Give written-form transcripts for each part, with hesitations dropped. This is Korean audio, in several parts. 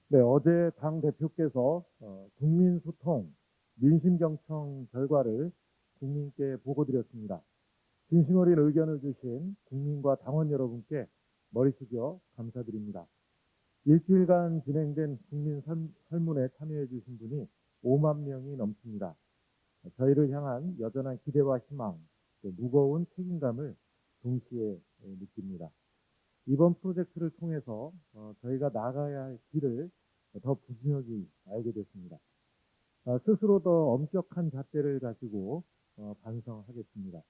네, 어제 당 대표께서 국민소통, 민심경청 결과를 국민께 보고드렸습니다. 진심 어린 의견을 주신 국민과 당원 여러분께 머리 숙여 감사드립니다. 일주일간 진행된 국민 설문에 참여해 주신 분이 5만 명이 넘습니다. 저희를 향한 여전한 기대와 희망, 또 무거운 책임감을 동시에 느낍니다. 이번 프로젝트를 통해서 저희가 나가야 할 길을 더 분명히 알게 됐습니다. 스스로 더 엄격한 잣대를 가지고 반성하겠습니다.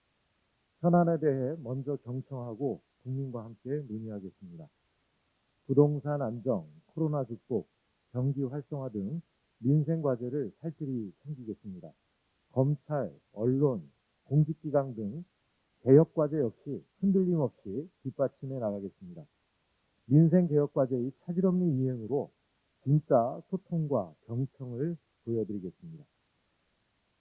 현안에 대해 먼저 경청하고 국민과 함께 논의하겠습니다. 부동산 안정, 코로나 극복, 경기 활성화 등 민생 과제를 살뜰히 챙기겠습니다. 검찰, 언론, 공직기강 등 개혁 과제 역시 흔들림 없이 뒷받침해 나가겠습니다. 민생 개혁 과제의 차질 없는 이행으로 진짜 소통과 경청을 보여드리겠습니다.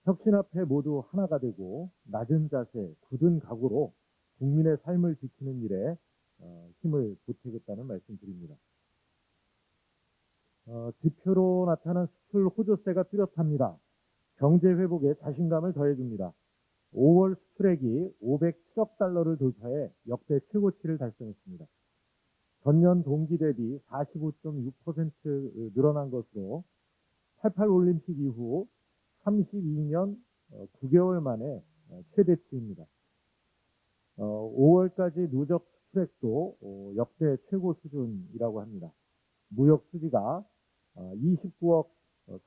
혁신 앞에 모두 하나가 되고 낮은 자세, 굳은 각오로 국민의 삶을 지키는 일에 힘을 보태겠다는 말씀드립니다. 지표로 나타난 수출 호조세가 뚜렷합니다. 경제 회복에 자신감을 더해줍니다. 5월 수출액이 507억 달러를 돌파해 역대 최고치를 달성했습니다. 전년 동기 대비 45.6% 늘어난 것으로 88 올림픽 이후 32년 9개월 만에 최대치입니다. 5월까지 누적 수출액도 역대 최고 수준이라고 합니다. 무역 수지가 29억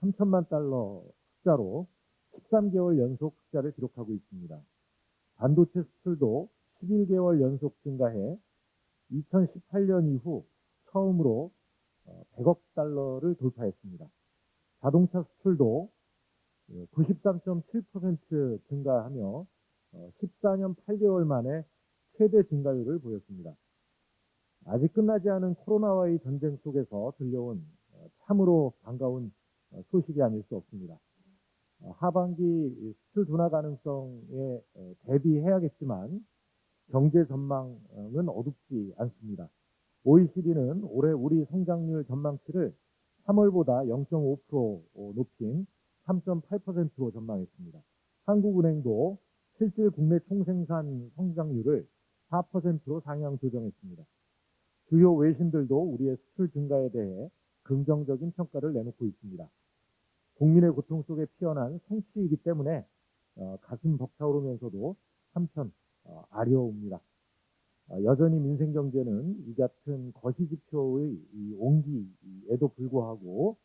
3천만 달러 흑자로 13개월 연속 흑자를 기록하고 있습니다. 반도체 수출도 11개월 연속 증가해 2018년 이후 처음으로 100억 달러를 돌파했습니다. 자동차 수출도 93.7% 증가하며 14년 8개월 만에 최대 증가율을 보였습니다. 아직 끝나지 않은 코로나와의 전쟁 속에서 들려온 참으로 반가운 소식이 아닐 수 없습니다. 하반기 수출 둔화 가능성에 대비해야겠지만 경제 전망은 어둡지 않습니다. OECD는 올해 우리 성장률 전망치를 3월보다 0.5% 높인 3.8%로 전망했습니다. 한국은행도 실질 국내 총생산 성장률을 4%로 상향 조정했습니다. 주요 외신들도 우리의 수출 증가에 대해 긍정적인 평가를 내놓고 있습니다. 국민의 고통 속에 피어난 성취이기 때문에 가슴 벅차오르면서도 한편 아려옵니다. 여전히 민생경제는 이 같은 거시지표의 온기에도 불구하고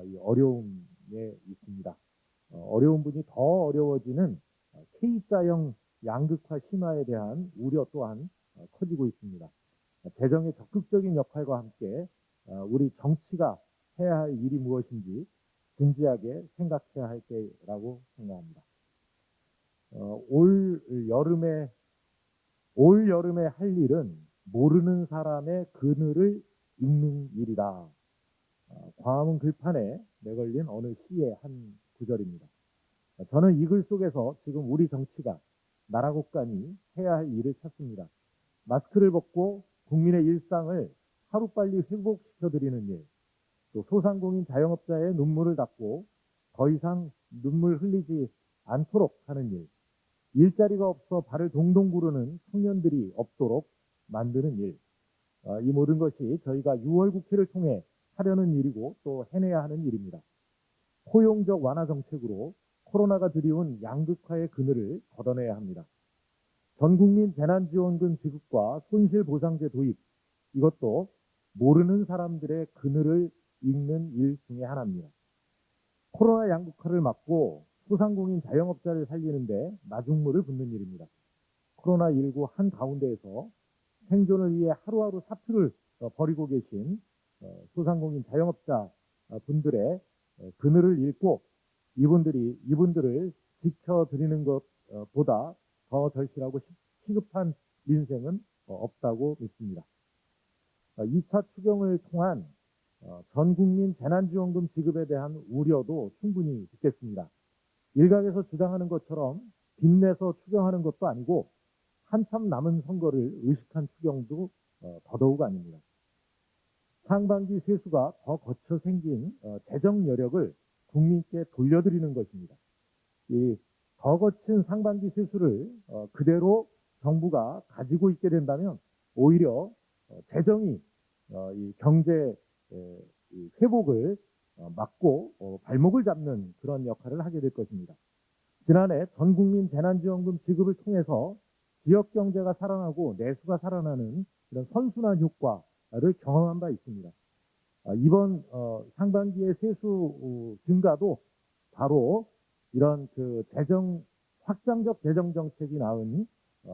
이 어려움에 있습니다. 어려운 분이 더 어려워지는 K자형 양극화 심화에 대한 우려 또한 커지고 있습니다. 재정의 적극적인 역할과 함께 우리 정치가 해야 할 일이 무엇인지 진지하게 생각해야 할 때라고 생각합니다. 올 여름에 할 일은 모르는 사람의 그늘을 읽는 일이다. 광화문 글판에 내걸린 어느 시의 한 구절입니다. 저는 이 글 속에서 지금 우리 정치가 나라 국간이 해야 할 일을 찾습니다. 마스크를 벗고 국민의 일상을 하루빨리 회복시켜드리는 일, 또 소상공인 자영업자의 눈물을 닦고 더 이상 눈물 흘리지 않도록 하는 일, 일자리가 없어 발을 동동 구르는 청년들이 없도록 만드는 일, 이 모든 것이 저희가 6월 국회를 통해 하려는 일이고 또 해내야 하는 일입니다. 포용적 완화 정책으로 코로나가 들이운 양극화의 그늘을 걷어내야 합니다. 전국민 재난지원금 지급과 손실보상제 도입, 이것도 모르는 사람들의 그늘을 읽는 일 중에 하나입니다. 코로나 양극화를 막고 소상공인 자영업자를 살리는데 마중물을 붓는 일입니다. 코로나19 한가운데에서 생존을 위해 하루하루 사투를 벌이고 계신 소상공인 자영업자 분들의 그늘을 읽고 이분들을 지켜드리는 것보다 더 절실하고 시급한 민생은 없다고 믿습니다. 2차 추경을 통한 전 국민 재난지원금 지급에 대한 우려도 충분히 듣겠습니다. 일각에서 주장하는 것처럼 빚내서 추경하는 것도 아니고 한참 남은 선거를 의식한 추경도 더더욱 아닙니다. 상반기 세수가 더 거쳐 생긴 재정 여력을 국민께 돌려드리는 것입니다. 이 더 거친 상반기 세수를 그대로 정부가 가지고 있게 된다면 오히려 재정이 이 경제 이 회복을 막고 발목을 잡는 그런 역할을 하게 될 것입니다. 지난해 전국민 재난지원금 지급을 통해서 지역 경제가 살아나고 내수가 살아나는 이런 선순환 효과를 경험한 바 있습니다. 이번 상반기의 세수 증가도 바로 이런 그 확장적 재정 정책이 낳은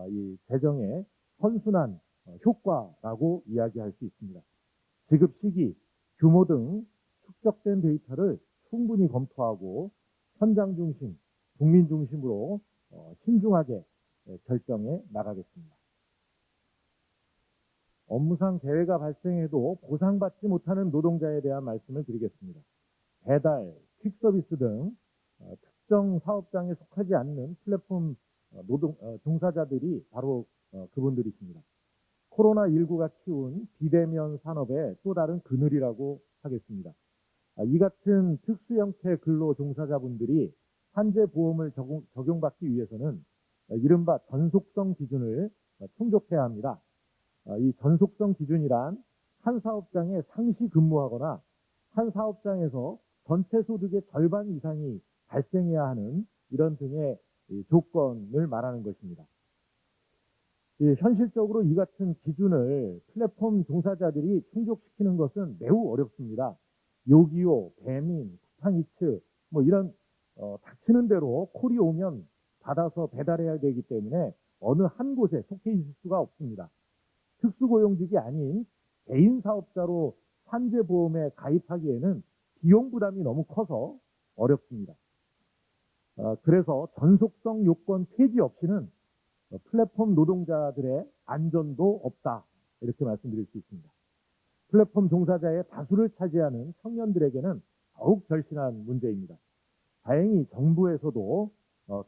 이 재정의 선순환 효과라고 이야기할 수 있습니다. 지급 시기, 규모 등 축적된 데이터를 충분히 검토하고 현장 중심, 국민 중심으로 신중하게 결정해 나가겠습니다. 업무상 재해가 발생해도 보상받지 못하는 노동자에 대한 말씀을 드리겠습니다. 배달, 퀵서비스 등 특정 사업장에 속하지 않는 플랫폼 종사자들이 바로 그분들이십니다. 코로나19가 키운 비대면 산업의 또 다른 그늘이라고 하겠습니다. 이 같은 특수 형태 근로 종사자분들이 환제 보험을 적용받기 위해서는 이른바 전속성 기준을 충족해야 합니다. 이 전속성 기준이란 한 사업장에 상시 근무하거나 한 사업장에서 전체 소득의 절반 이상이 발생해야 하는 이런 등의 조건을 말하는 것입니다. 현실적으로 이 같은 기준을 플랫폼 종사자들이 충족시키는 것은 매우 어렵습니다. 요기요, 배민, 쿠팡이츠 뭐 이런 닥치는 대로 콜이 오면 받아서 배달해야 되기 때문에 어느 한 곳에 속해 있을 수가 없습니다. 특수고용직이 아닌 개인 사업자로 환제보험에 가입하기에는 비용 부담이 너무 커서 어렵습니다. 그래서 전속성 요건 폐지 없이는 플랫폼 노동자들의 안전도 없다. 이렇게 말씀드릴 수 있습니다. 플랫폼 종사자의 다수를 차지하는 청년들에게는 더욱 절실한 문제입니다. 다행히 정부에서도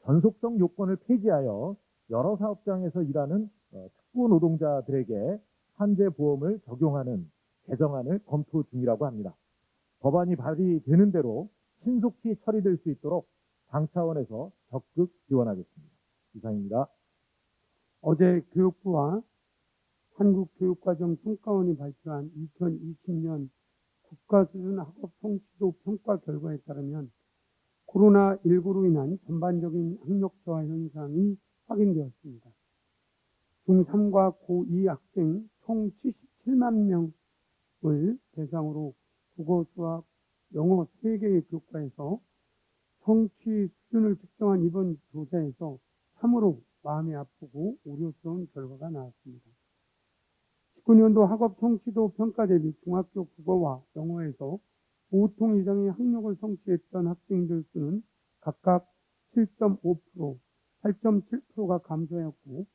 전속성 요건을 폐지하여 여러 사업장에서 일하는 특고 노동자들에게 환제보험을 적용하는 개정안을 검토 중이라고 합니다. 법안이 발의되는 대로 신속히 처리될 수 있도록 당 차원에서 적극 지원하겠습니다. 이상입니다. 어제 교육부와 한국교육과정평가원이 발표한 2020년 국가수준 학업 성취도 평가 결과에 따르면 코로나19로 인한 전반적인 학력 저하 현상이 확인되었습니다. 중3과 고2 학생 총 77만 명을 대상으로 국어, 수학, 영어 3개의 교과에서 성취 수준을 측정한 이번 조사에서 참으로 마음이 아프고 우려스러운 결과가 나왔습니다. 19년도 학업 성취도 평가 대비 중학교 국어와 영어에서 보통 이상의 학력을 성취했던 학생들 수는 각각 7.5%, 8.7%가 감소하였고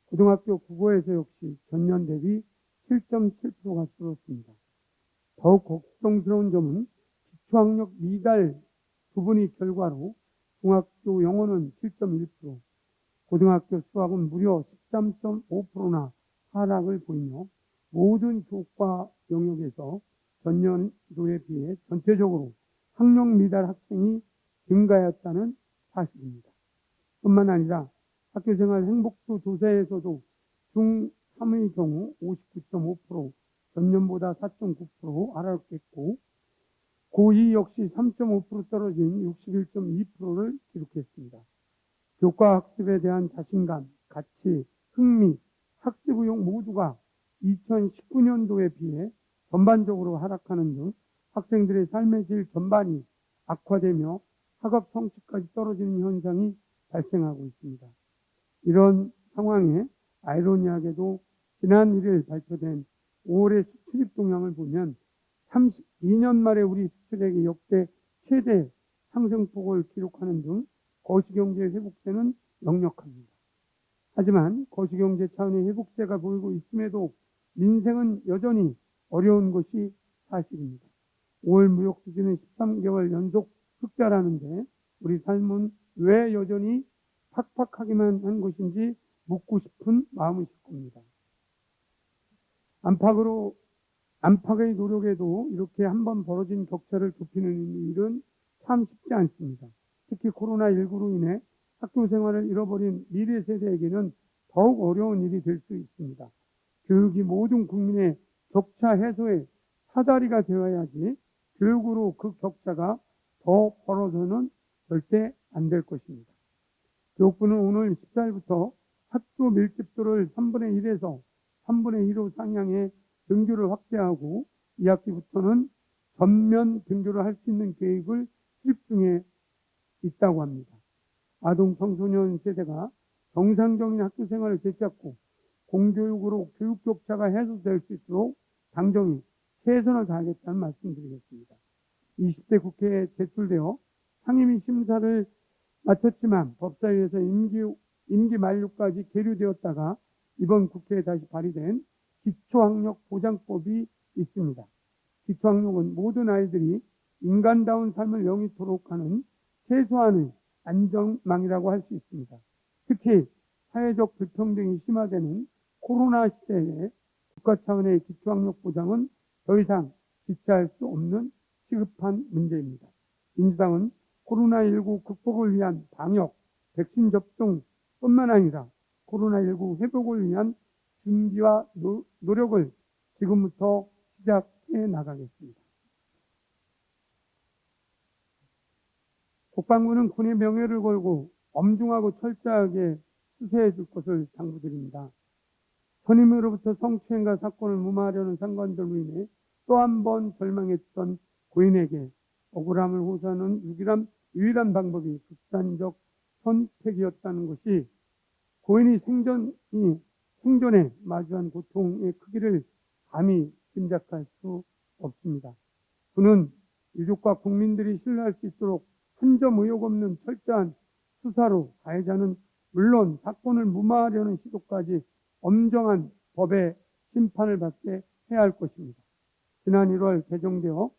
고등학교 국어에서 역시 전년 대비 7.7%가 줄었습니다. 더욱 걱정스러운 점은 기초학력 미달 부분의 결과로 중학교 영어는 7.1%, 고등학교 수학은 무려 13.5%나 하락을 보이며 모든 교과 영역에서 전년도에 비해 전체적으로 학력 미달 학생이 증가했다는 사실입니다. 뿐만 아니라 학교생활 행복도 조사에서도 중3의 경우 59.5%, 전년보다 4.9% 하락했고 고2 역시 3.5% 떨어진 61.2%를 기록했습니다. 교과 학습에 대한 자신감, 가치, 흥미, 학습 의욕 모두가 2019년도에 비해 전반적으로 하락하는 등 학생들의 삶의 질 전반이 악화되며 학업 성취까지 떨어지는 현상이 발생하고 있습니다. 이런 상황에 아이러니하게도 지난 1일 발표된 5월의 수출입 동향을 보면 32년 만에 우리 수출액이 역대 최대 상승폭을 기록하는 등 거시경제 회복세는 역력합니다. 하지만 거시경제 차원의 회복세가 보이고 있음에도 민생은 여전히 어려운 것이 사실입니다. 5월 무역 수지는 13개월 연속 흑자라는데 우리 삶은 왜 여전히 팍팍하기만 한 것인지 묻고 싶은 마음이실 겁니다. 안팎으로 안팎의 노력에도 이렇게 한번 벌어진 격차를 좁히는 일은 참 쉽지 않습니다. 특히 코로나19로 인해 학교 생활을 잃어버린 미래 세대에게는 더욱 어려운 일이 될 수 있습니다. 교육이 모든 국민의 격차 해소의 사다리가 되어야지 교육으로 그 격차가 더 벌어서는 절대 안 될 것입니다. 교육부는 오늘 14일부터 학교 밀집도를 3분의 1에서 3분의 2로 상향해 등교를 확대하고 2학기부터는 전면 등교를 할 수 있는 계획을 수립 중에 있다고 합니다. 아동 청소년 세대가 정상적인 학교 생활을 되찾고 공교육으로 교육 격차가 해소될 수 있도록 당정이 최선을 다하겠다는 말씀드리겠습니다. 20대 국회에 제출되어 상임위 심사를 마쳤지만 법사위에서 임기 만료까지 계류되었다가 이번 국회에 다시 발의된 기초학력보장법이 있습니다. 기초학력은 모든 아이들이 인간다운 삶을 영위토록 하는 최소한의 안전망이라고 할 수 있습니다. 특히 사회적 불평등이 심화되는 코로나 시대에 국가 차원의 기초학력 보장은 더 이상 지체할 수 없는 시급한 문제입니다. 민주당은 코로나19 극복을 위한 방역, 백신 접종뿐만 아니라 코로나19 회복을 위한 준비와 노력을 지금부터 시작해 나가겠습니다. 국방부는 군의 명예를 걸고 엄중하고 철저하게 수사해 줄 것을 당부드립니다. 선임으로부터 성추행과 사건을 무마하려는 상관들로 인해 또 한 번 절망했던 고인에게 억울함을 호소하는 유일한 방법이 극단적 선택이었다는 것이 고인이 생전에 마주한 고통의 크기를 감히 짐작할 수 없습니다. 그는 유족과 국민들이 신뢰할 수 있도록 한 점 의혹 없는 철저한 수사로 가해자는 물론 사건을 무마하려는 시도까지 엄정한 법의 심판을 받게 해야 할 것입니다. 지난 1월 개정되어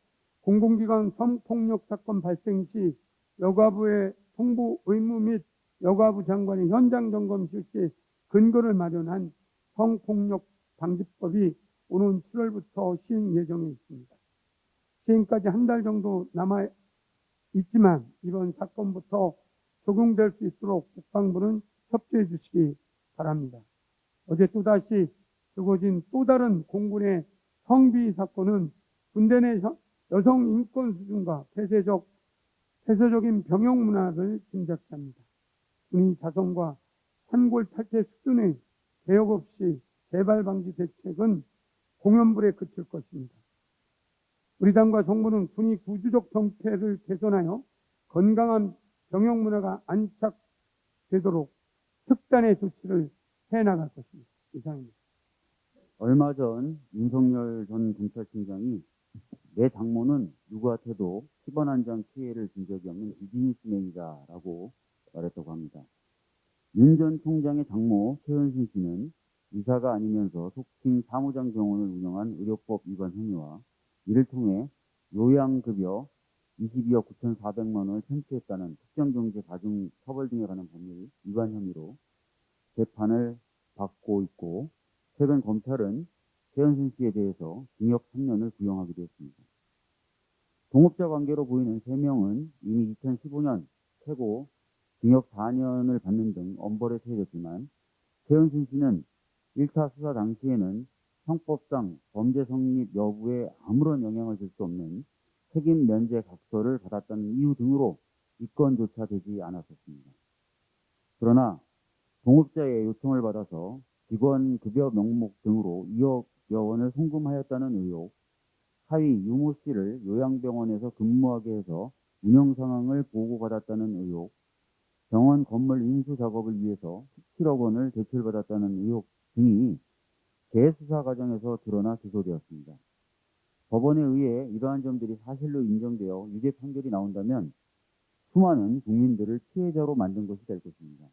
공공기관 성폭력 사건 발생 시 여가부의 통보 의무 및 여가부 장관의 현장 점검 실시 근거를 마련한 성폭력 방지법이 오는 7월부터 시행 예정에 있습니다. 시행까지 한 달 정도 남아 있지만 이번 사건부터 적용될 수 있도록 국방부는 협조해 주시기 바랍니다. 어제 또다시 적어진 또 다른 공군의 성비위 사건은 군대 내 여성 인권 수준과 폐쇄적인 병역 문화를 짐작케 합니다. 군의 자성과 환골 탈퇴 수준의 개혁 없이 재발 방지 대책은 공연불에 그칠 것입니다. 우리 당과 정부는 군의 구조적 정태를 개선하여 건강한 병역 문화가 안착되도록 특단의 조치를 해나갈 것입니다. 이상입니다. 얼마 전 윤석열 전 검찰총장이 내 장모는 누구한테도 10원 한 장 피해를 준 적이 없는 비즈니스맨이다라고 말했다고 합니다. 윤 전 총장의 장모 최은순 씨는 의사가 아니면서 속칭 사무장 병원을 운영한 의료법 위반 혐의와 이를 통해 요양급여 22억 9,400만 원을 편취했다는 특정경제 가중 처벌 등에 관한 법률 위반 혐의로 재판을 받고 있고 최근 검찰은 최은순 씨에 대해서 징역 3년을 구형하기도 했습니다. 동업자 관계로 보이는 3명은 이미 2015년 최고 징역 4년을 받는 등 엄벌에 처해졌지만 최은순 씨는 1차 수사 당시에는 형법상 범죄 성립 여부에 아무런 영향을 줄 수 없는 책임 면제 각서를 받았다는 이유 등으로 입건조차 되지 않았었습니다. 그러나 동업자의 요청을 받아서 직원 급여 명목 등으로 2억여 원을 송금하였다는 의혹, 하위 유모 씨를 요양병원에서 근무하게 해서 운영 상황을 보고받았다는 의혹, 병원 건물 인수 작업을 위해서 17억 원을 대출받았다는 의혹 등이 재수사 과정에서 드러나 기소되었습니다. 법원에 의해 이러한 점들이 사실로 인정되어 유죄 판결이 나온다면 수많은 국민들을 피해자로 만든 것이 될 것입니다.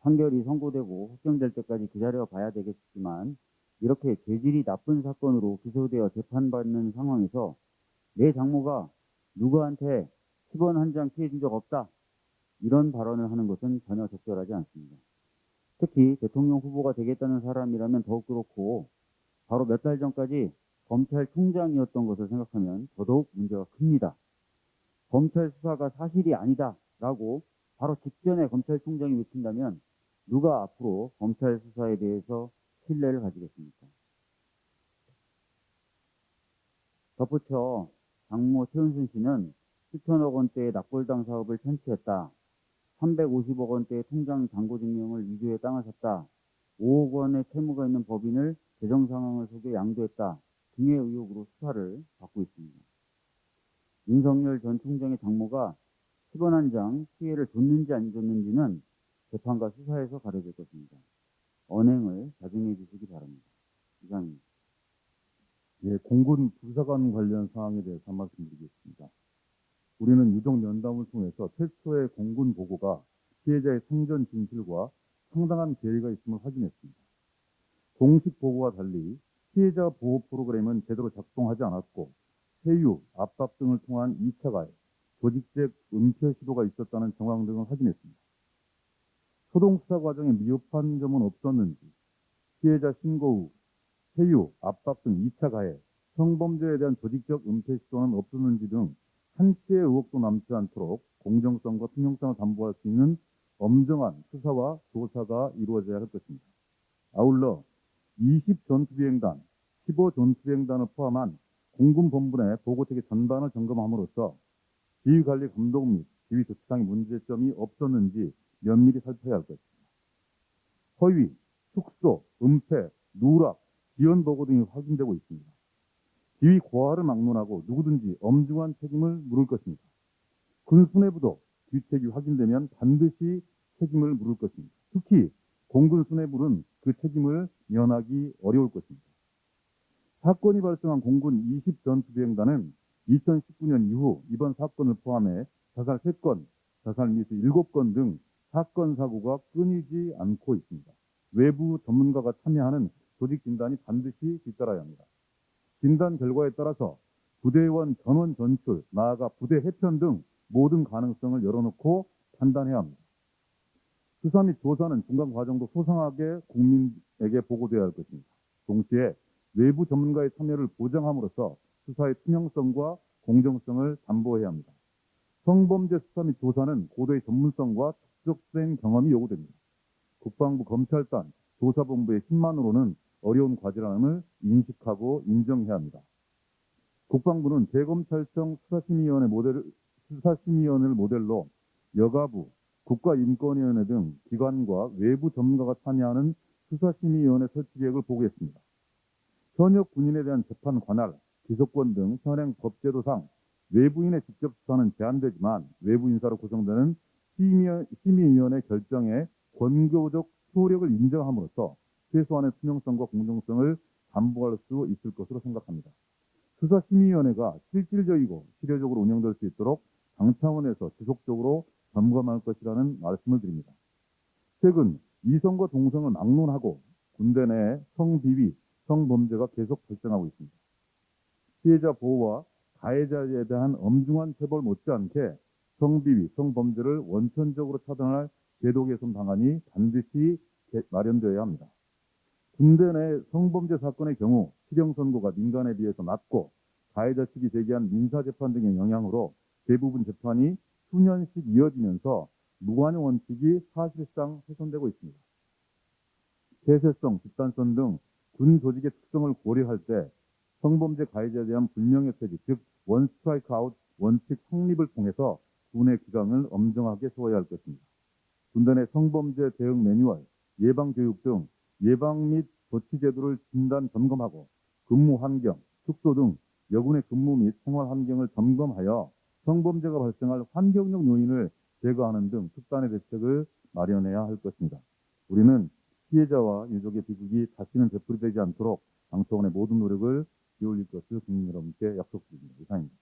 판결이 선고되고 확정될 때까지 기다려 봐야 되겠지만 이렇게 죄질이 나쁜 사건으로 기소되어 재판받는 상황에서 내 장모가 누구한테 10원 한 장 피해 준 적 없다 이런 발언을 하는 것은 전혀 적절하지 않습니다. 특히 대통령 후보가 되겠다는 사람이라면 더욱 그렇고 바로 몇 달 전까지 검찰총장이었던 것을 생각하면 더더욱 문제가 큽니다. 검찰 수사가 사실이 아니다라고 바로 직전에 검찰총장이 외친다면 누가 앞으로 검찰 수사에 대해서 신뢰를 가지겠습니까? 덧붙여 장모 최은순 씨는 7천억 원대의 납골당 사업을 편취했다. 350억 원대의 통장 잔고 증명을 위조해 땅을 샀다. 5억 원의 채무가 있는 법인을 재정 상황을 속여 양도했다. 등의 의혹으로 수사를 받고 있습니다. 윤석열 전 총장의 장모가 10원 한 장 피해를 줬는지 안 줬는지는 재판과 수사에서 가려질 것입니다. 언행을 자중해 주시기 바랍니다. 이상입니다. 예, 공군 부사관 관련 사항에 대해서 한 말씀 드리겠습니다. 우리는 유족 면담을 통해서 최초의 공군 보고가 피해자의 생전 진술과 상당한 괴리가 있음을 확인했습니다. 공식 보고와 달리 피해자 보호 프로그램은 제대로 작동하지 않았고 세유, 압박 등을 통한 2차 가해, 조직적 은폐 시도가 있었다는 정황 등을 확인했습니다. 소동 수사 과정에 미흡한 점은 없었는지, 피해자 신고 후 세유, 압박 등 2차 가해, 성범죄에 대한 조직적 은폐 시도는 없었는지 등 한치의 의혹도 남지 않도록 공정성과 투명성을 담보할 수 있는 엄정한 수사와 조사가 이루어져야 할 것입니다. 아울러 20 전투비행단, 15 전투비행단을 포함한 공군 본부내 보고체계 전반을 점검함으로써 지휘관리 감독 및 지휘 조치상의 문제점이 없었는지 면밀히 살펴야 할 것입니다. 허위, 축소, 은폐, 누락, 지연 보고 등이 확인되고 있습니다. 지휘 고하를 막론하고 누구든지 엄중한 책임을 물을 것입니다. 군 수뇌부도 뒤책이 확인되면 반드시 책임을 물을 것입니다. 특히 공군 수뇌부는 그 책임을 면하기 어려울 것입니다. 사건이 발생한 공군 20 전투비행단은 2019년 이후 이번 사건을 포함해 자살 3건, 자살 미수 7건 등 사건 사고가 끊이지 않고 있습니다. 외부 전문가가 참여하는 조직 진단이 반드시 뒤따라야 합니다. 진단 결과에 따라서 부대원 전원 전출, 나아가 부대 해편 등 모든 가능성을 열어놓고 판단해야 합니다. 수사 및 조사는 중간 과정도 소상하게 국민에게 보고되어야 할 것입니다. 동시에 외부 전문가의 참여를 보장함으로써 수사의 투명성과 공정성을 담보해야 합니다. 성범죄 수사 및 조사는 고도의 전문성과 축적된 경험이 요구됩니다. 국방부 검찰단, 조사본부의 힘만으로는 어려운 과제라는 인식하고 인정해야 합니다. 국방부는 대검찰청 수사심의위원회를 모델로 여가부, 국가인권위원회 등 기관과 외부 전문가가 참여하는 수사심의위원회 설치 계획을 보고했습니다. 현역 군인에 대한 재판 관할, 기소권 등 현행 법제도상 외부인의 직접 수사는 제한되지만 외부 인사로 구성되는 심의위원회 결정에 권고적 효력을 인정함으로써 최소한의 투명성과 공정성을 담보할 수 있을 것으로 생각합니다. 수사심의위원회가 실질적이고 실효적으로 운영될 수 있도록 당 차원에서 지속적으로 점검할 것이라는 말씀을 드립니다. 최근 이성과 동성을 막론하고 군대 내 성비위, 성범죄가 계속 발생하고 있습니다. 피해자 보호와 가해자에 대한 엄중한 처벌 못지않게 성비위, 성범죄를 원천적으로 차단할 제도 개선 방안이 반드시 마련되어야 합니다. 군대 내 성범죄 사건의 경우 실형 선고가 민간에 비해서 낮고 가해자 측이 제기한 민사재판 등의 영향으로 대부분 재판이 수년씩 이어지면서 무관용 원칙이 사실상 훼손되고 있습니다. 폐쇄성, 집단성 등 군 조직의 특성을 고려할 때 성범죄 가해자에 대한 불명예 폐지, 즉 원 스트라이크 아웃 원칙 확립을 통해서 군의 기강을 엄정하게 세워야 할 것입니다. 군대 내 성범죄 대응 매뉴얼, 예방교육 등 예방 및 조치 제도를 진단 점검하고 근무 환경, 숙소 등 여군의 근무 및 생활 환경을 점검하여 성범죄가 발생할 환경적 요인을 제거하는 등 특단의 대책을 마련해야 할 것입니다. 우리는 피해자와 유족의 비극이 다시는 되풀이되지 않도록 당 차원의 모든 노력을 기울일 것을 국민 여러분께 약속드립니다. 이상입니다.